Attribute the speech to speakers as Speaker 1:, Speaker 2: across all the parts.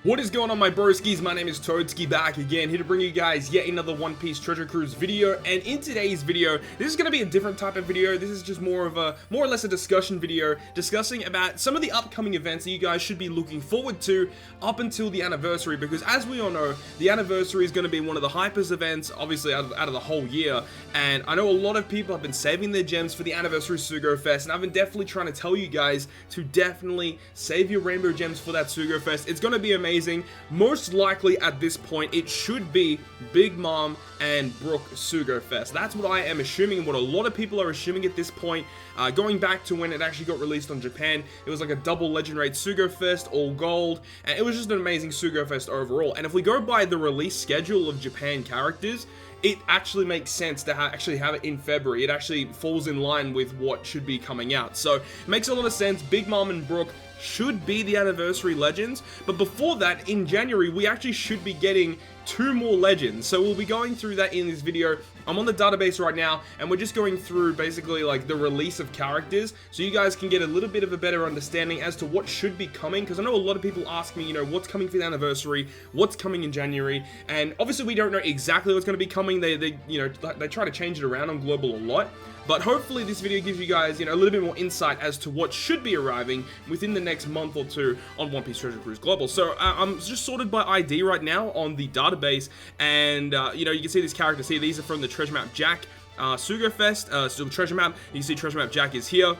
Speaker 1: What is going on, my broskiis? My name is Toadskii, back again, here to bring you guys yet another One Piece Treasure Cruise video. And in today's video, this is going to be a different type of video. This is just more or less a discussion video, discussing about some of the upcoming events that you guys should be looking forward to up until the anniversary. Because as we all know, the anniversary is going to be one of the hypest events, obviously out of the whole year. And I know a lot of people have been saving their gems for the anniversary Sugo Fest, and I've been definitely trying to tell you guys to definitely save your rainbow gems for that Sugo Fest. It's going to be amazing. Most likely at this point, it should be Big Mom and Brook Sugo Fest. That's what I am assuming, and what a lot of people are assuming at this point. Going back to when it actually got released on Japan, it was like a double Legend Raid Sugo Fest, all gold, and it was just an amazing Sugo Fest overall. And if we go by the release schedule of Japan characters, it actually makes sense to actually have it in February. It actually falls in line with what should be coming out. So, it makes a lot of sense. Big Mom and Brook should be the anniversary legends, but before that, in January, we actually should be getting 2 more legends. So we'll be going through that in this video. I'm on the database right now, and we're just going through basically like the release of characters, so you guys can get a little bit of a better understanding as to what should be coming, because I know a lot of people ask me, what's coming for the anniversary, what's coming in January, and obviously we don't know exactly what's going to be coming. They try to change it around on Global a lot. But hopefully this video gives you guys, a little bit more insight as to what should be arriving within the next month or two on One Piece Treasure Cruise Global. So I'm just sorted by ID right now on the database, and you can see these characters here. These are from the Treasure Map Jack Sugo Fest, still Treasure Map. You can see Treasure Map Jack is here.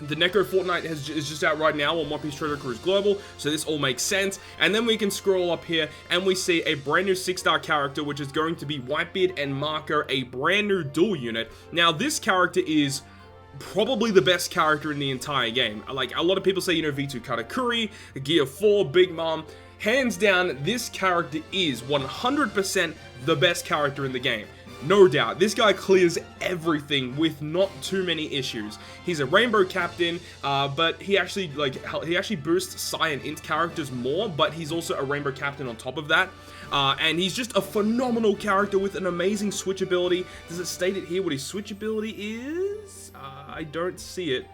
Speaker 1: The Neko Fortnite is just out right now on One Piece Treasure Cruise Global, so this all makes sense. And then we can scroll up here, and we see a brand new 6-star character, which is going to be Whitebeard and Marco, a brand new dual unit. Now, this character is probably the best character in the entire game. Like, a lot of people say, V2 Katakuri, Gear 4, Big Mom. Hands down, this character is 100% the best character in the game. No doubt. This guy clears everything with not too many issues. He's a rainbow captain, but he actually boosts Sai and Int characters more, but he's also a rainbow captain on top of that. And he's just a phenomenal character with an amazing switch ability. Does it state it here what his switch ability is? I don't see it.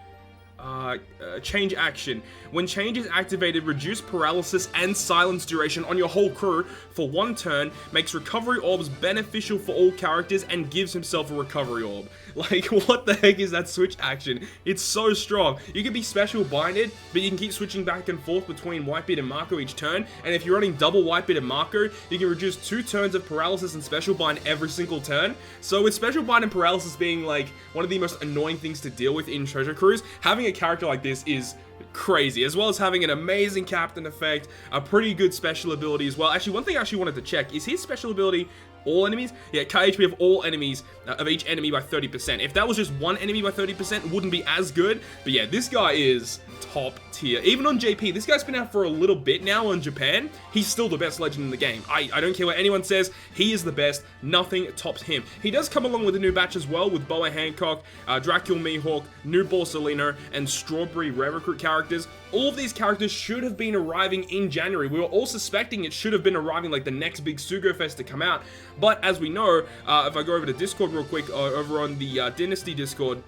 Speaker 1: Change action. When change is activated, reduce paralysis and silence duration on your whole crew for 1 turn, makes recovery orbs beneficial for all characters, and gives himself a recovery orb. Like, what the heck is that switch action? It's so strong. You can be special binded, but you can keep switching back and forth between Whitebeard and Marco each turn, and if you're running double Whitebeard and Marco, you can reduce 2 turns of paralysis and special bind every single turn. So with special bind and paralysis being like one of the most annoying things to deal with in Treasure Cruise, having a character like this is crazy, as well as having an amazing captain effect, a pretty good special ability as well. Actually, one thing I actually wanted to check, is his special ability all enemies? Yeah, KHP of all enemies, of each enemy by 30%. If that was just one enemy by 30%, it wouldn't be as good. But yeah, this guy is top tier. Even on JP, this guy's been out for a little bit now on Japan. He's still the best legend in the game. I don't care what anyone says. He is the best. Nothing tops him. He does come along with a new batch as well, with Boa Hancock, Dracula Mihawk, New Borsalino, and Strawberry Rare Recruit characters. All of these characters should have been arriving in January. We were all suspecting it should have been arriving like the next big Sugo Fest to come out. But as we know, if I go over to Discord real quick, over on the Dynasty Discord,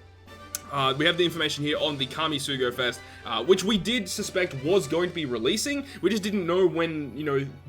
Speaker 1: we have the information here on the Kami Sugo Fest, which we did suspect was going to be releasing. We just didn't know when,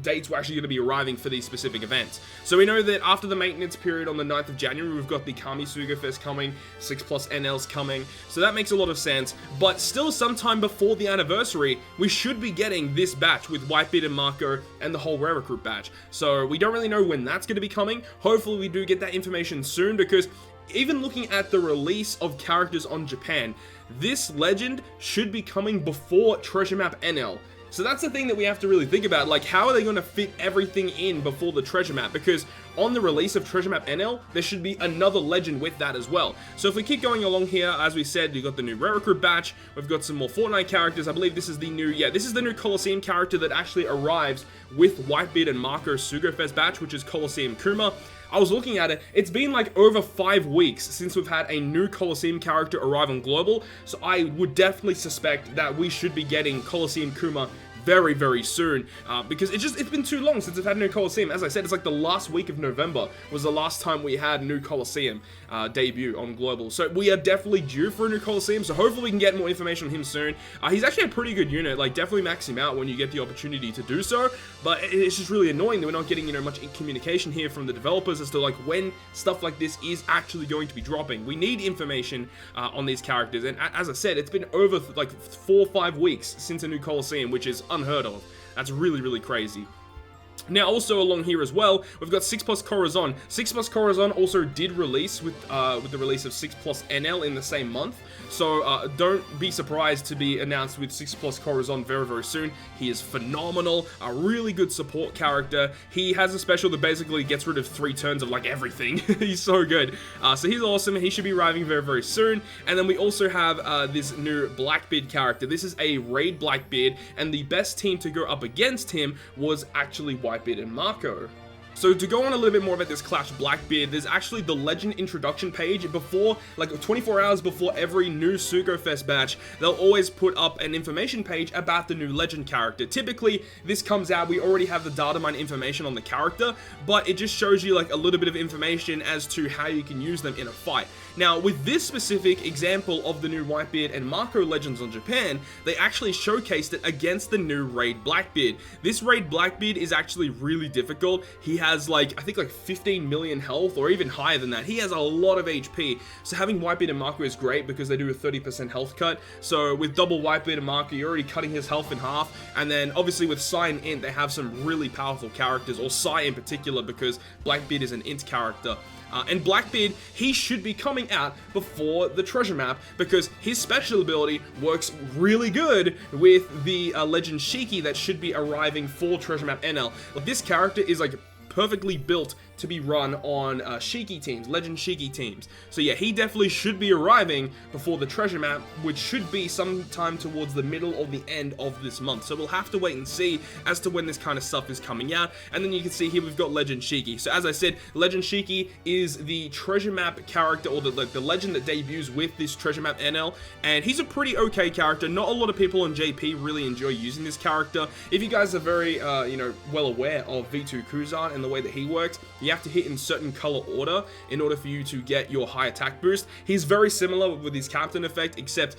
Speaker 1: dates were actually going to be arriving for these specific events. So we know that after the maintenance period on the 9th of January, we've got the Kami Sugo Fest coming, 6+ NLs coming, so that makes a lot of sense. But still, sometime before the anniversary, we should be getting this batch with Whitebeard and Marco and the whole Rare Recruit batch. So we don't really know when that's going to be coming. Hopefully we do get that information soon, because even looking at the release of characters on Japan, this legend should be coming before Treasure Map NL. So that's the thing that we have to really think about, like, how are they going to fit everything in before the Treasure Map? Because on the release of Treasure Map NL, there should be another legend with that as well. So if we keep going along here, as we said, you've got the new Rare Recruit batch, we've got some more Fortnite characters. I believe this is the new, this is the new Coliseum character that actually arrives with Whitebeard and Marco Sugo Fest batch, which is Coliseum Kuma. I was looking at it, it's been like over 5 weeks since we've had a new Coliseum character arrive on Global, so I would definitely suspect that we should be getting Coliseum Kuma very, very soon, because it's been too long since we've had a new Coliseum. As I said, it's like the last week of November was the last time we had a new Coliseum debut on Global. So we are definitely due for a new Coliseum, so hopefully we can get more information on him soon. He's actually a pretty good unit, like definitely max him out when you get the opportunity to do so, but it's just really annoying that we're not getting, you know, much communication here from the developers as to like when stuff like this is actually going to be dropping. We need information on these characters, and as I said, it's been over like 4 or 5 weeks since a new Coliseum, which is unheard of. That's really, really crazy. Now, also along here as well, we've got 6+ Corazon. 6+ Corazon also did release with the release of 6+ NL in the same month. So don't be surprised to be announced with 6+ Corazon very, very soon. He is phenomenal, a really good support character. He has a special that basically gets rid of 3 turns of like everything. He's so good. So he's awesome. He should be arriving very, very soon. And then we also have this new Blackbeard character. This is a raid Blackbeard, and the best team to go up against him was actually Whitebeard and Marco. So to go on a little bit more about this Clash Blackbeard, there's actually the Legend introduction page before, like 24 hours before every new Sugofest batch, they'll always put up an information page about the new Legend character. Typically, this comes out, we already have the data mine information on the character, but it just shows you like a little bit of information as to how you can use them in a fight. Now, with this specific example of the new Whitebeard and Marco Legends on Japan, they actually showcased it against the new Raid Blackbeard. This Raid Blackbeard is actually really difficult. He has like, I think like 15 million health or even higher than that. He has a lot of HP. So having Whitebeard and Marco is great because they do a 30% health cut. So with double Whitebeard and Marco, you're already cutting his health in half. And then obviously with Sai and Int, they have some really powerful characters, or Sai in particular, because Blackbeard is an Int character. And Blackbeard, he should be coming out before the treasure map because his special ability works really good with the Legend Shiki that should be arriving for treasure map NL. Like, this character is like perfectly built to be run on Shiki teams, Legend Shiki teams. So yeah, he definitely should be arriving before the treasure map, which should be sometime towards the middle or the end of this month. So we'll have to wait and see as to when this kind of stuff is coming out. And then you can see here we've got Legend Shiki. So as I said, Legend Shiki is the treasure map character, or the legend that debuts with this treasure map NL, and he's a pretty okay character. Not a lot of people on JP really enjoy using this character. If you guys are very you know, well aware of V2 Kuzan and the way that he works, you have to hit in certain color order in order for you to get your high attack boost. He's very similar with his captain effect, except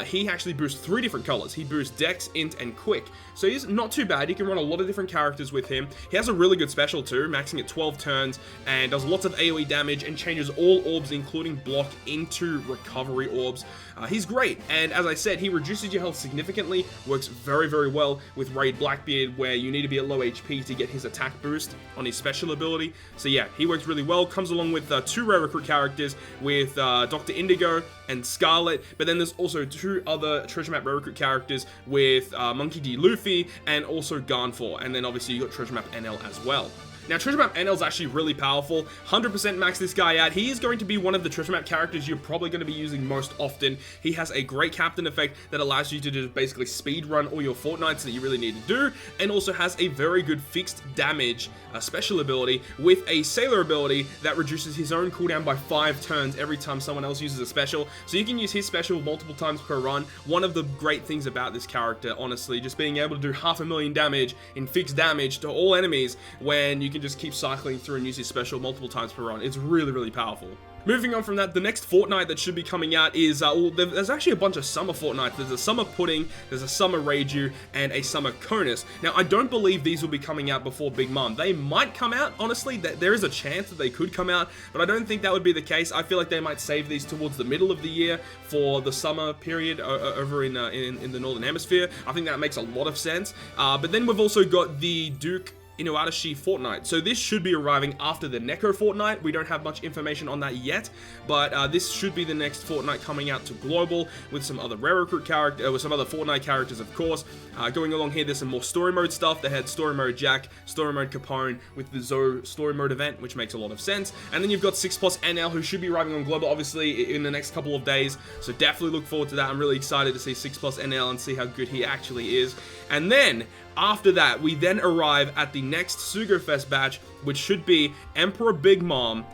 Speaker 1: he actually boosts 3 different colors. He boosts Dex, Int, and Quick. So he's not too bad. You can run a lot of different characters with him. He has a really good special too, maxing at 12 turns, and does lots of AoE damage and changes all orbs, including block, into recovery orbs. He's great, and as I said, he reduces your health significantly, works very, very well with Raid Blackbeard, where you need to be at low HP to get his attack boost on his special ability. So yeah, he works really well. Comes along with 2 rare recruit characters with Dr. Indigo and Scarlet, but then there's also 2 other treasure map rare recruit characters with Monkey D. Luffy and also Garnfor, and then obviously you got treasure map NL as well. Now, treasure map NL is actually really powerful. 100% max this guy out. He is going to be one of the treasure map characters you're probably going to be using most often. He has a great captain effect that allows you to just basically speed run all your fortnights that you really need to do, and also has a very good fixed damage special ability with a sailor ability that reduces his own cooldown by 5 turns every time someone else uses a special. So you can use his special multiple times per run. One of the great things about this character, honestly, just being able to do 500,000 damage in fixed damage to all enemies when you can just keep cycling through and use his special multiple times per run. It's really, really powerful. Moving on from that, the next fortnight that should be coming out is, well, there's actually a bunch of summer fortnights. There's a summer pudding, there's a summer Reiju, and a summer Conus. Now, I don't believe these will be coming out before Big Mom. They might come out, honestly. There is a chance that they could come out, but I don't think that would be the case. I feel like they might save these towards the middle of the year for the summer period over in the Northern Hemisphere. I think that makes a lot of sense. But then we've also got the Duke Inuarashi fortnight. So this should be arriving after the Neko fortnight. We don't have much information on that yet, but this should be the next fortnight coming out to global with some other rare recruit character, with some other fortnight characters, of course. Going along here, there's some more story mode stuff. They had story mode Jack, story mode Capone with the Zoe story mode event, which makes a lot of sense. And then you've got 6+ NL, who should be arriving on global, obviously, in the next couple of days. So definitely look forward to that. I'm really excited to see 6+ NL and see how good he actually is. And then after that, we then arrive at the next Sugofest batch, which should be Emperor Big Mom,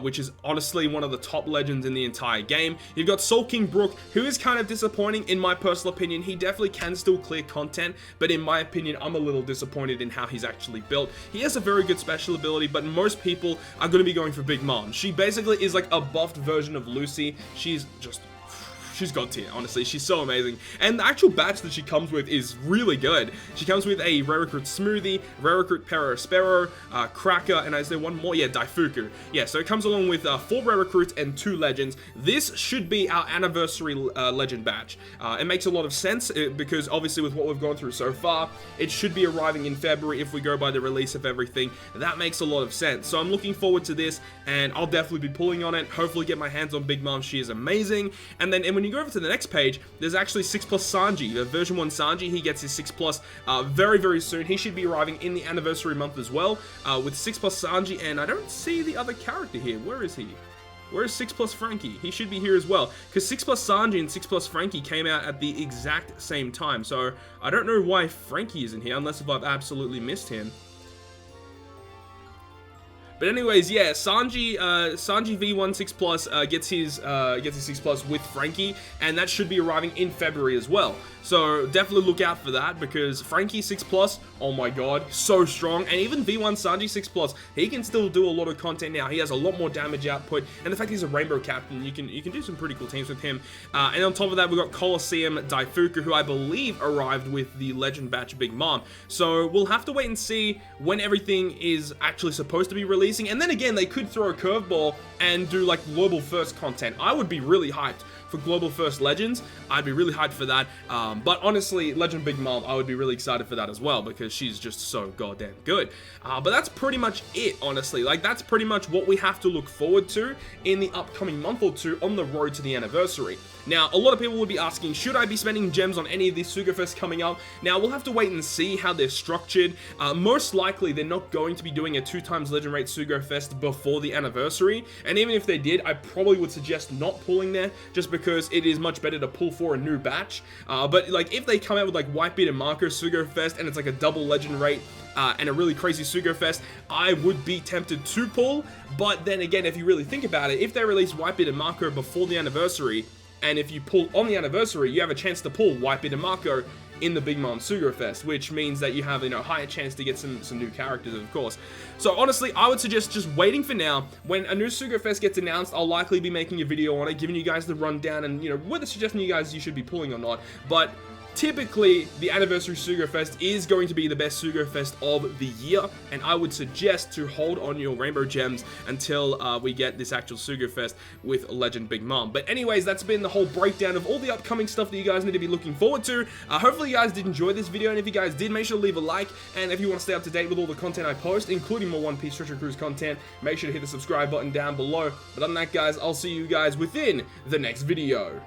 Speaker 1: which is honestly one of the top legends in the entire game. You've got Soul King Brook, who is kind of disappointing in my personal opinion. He definitely can still clear content, but in my opinion, I'm a little disappointed in how he's actually built. He has a very good special ability, but most people are going to be going for Big Mom. She basically is like a buffed version of Lucy. She's god tier, honestly. She's so amazing. And the actual batch that she comes with is really good. She comes with a Rare Recruit Smoothie, Rare Recruit Sparrow, Cracker, and is there one more? Yeah, Daifuku. Yeah, so it comes along with 4 Rare Recruits and 2 Legends. This should be our anniversary Legend batch. It makes a lot of sense because obviously with what we've gone through so far, it should be arriving in February if we go by the release of everything. That makes a lot of sense. So I'm looking forward to this, and I'll definitely be pulling on it. Hopefully get my hands on Big Mom. She is amazing. And when you go over to the next page, there's actually 6+ Sanji. Version 1 Sanji, he gets his 6+ very, very soon. He should be arriving in the anniversary month as well, with 6+ Sanji, and I don't see the other character here. Where is he? Where is 6+ Frankie? He should be here as well, because 6+ Sanji and 6+ Frankie came out at the exact same time, so I don't know why Frankie isn't here, unless if I've absolutely missed him. But anyways, yeah, Sanji V1 6+ gets his 6+ with Frankie, and that should be arriving in February as well. So definitely look out for that, because Frankie 6+, oh my god, so strong. And even V1 Sanji 6+, he can still do a lot of content now. He has a lot more damage output, and the fact he's a rainbow captain, you can do some pretty cool teams with him. And on top of that, we've got Coliseum Daifuku, who I believe arrived with the Legend Batch Big Mom. So we'll have to wait and see when everything is actually supposed to be releasing. And then again, they could throw a curveball and do like global first content. I would be really hyped for global first Legends. I'd be really hyped for that. But honestly, Legend Big Mom, I would be really excited for that as well, because she's just so goddamn good. But that's pretty much it, honestly. Like, that's pretty much what we have to look forward to in the upcoming month or two on the road to the anniversary. Now, a lot of people would be asking, should I be spending gems on any of these Suga Fest coming up? Now, we'll have to wait and see how they're structured. Most likely, they're not going to be doing a 2x Legend Rate Suga Fest before the anniversary. And even if they did, I probably would suggest not pulling there, just because it is much better to pull for a new batch. But like, if they come out with like Whitebeard and Marco Suga Fest, and it's like a double Legend Rate, and a really crazy Suga Fest, I would be tempted to pull. But then again, if you really think about it, if they release Whitebeard and Marco before the anniversary, and if you pull on the anniversary, you have a chance to pull Whitebeard and Marco in the Big Mom Suga Fest, which means that you have, you know, higher chance to get some new characters, of course. So honestly, I would suggest just waiting for now. When a new Suga Fest gets announced, I'll likely be making a video on it, giving you guys the rundown, and, you know, whether suggesting you guys you should be pulling or not. But typically, the anniversary Suga Fest is going to be the best Suga Fest of the year, and I would suggest to hold on your rainbow gems until we get this actual Suga Fest with Legend Big Mom. But anyways, that's been the whole breakdown of all the upcoming stuff that you guys need to be looking forward to. Hopefully you guys did enjoy this video, and if you guys did, make sure to leave a like, and if you want to stay up to date with all the content I post, including more One Piece Treasure Cruise content, make sure to hit the subscribe button down below. But other than that, guys, I'll see you guys within the next video.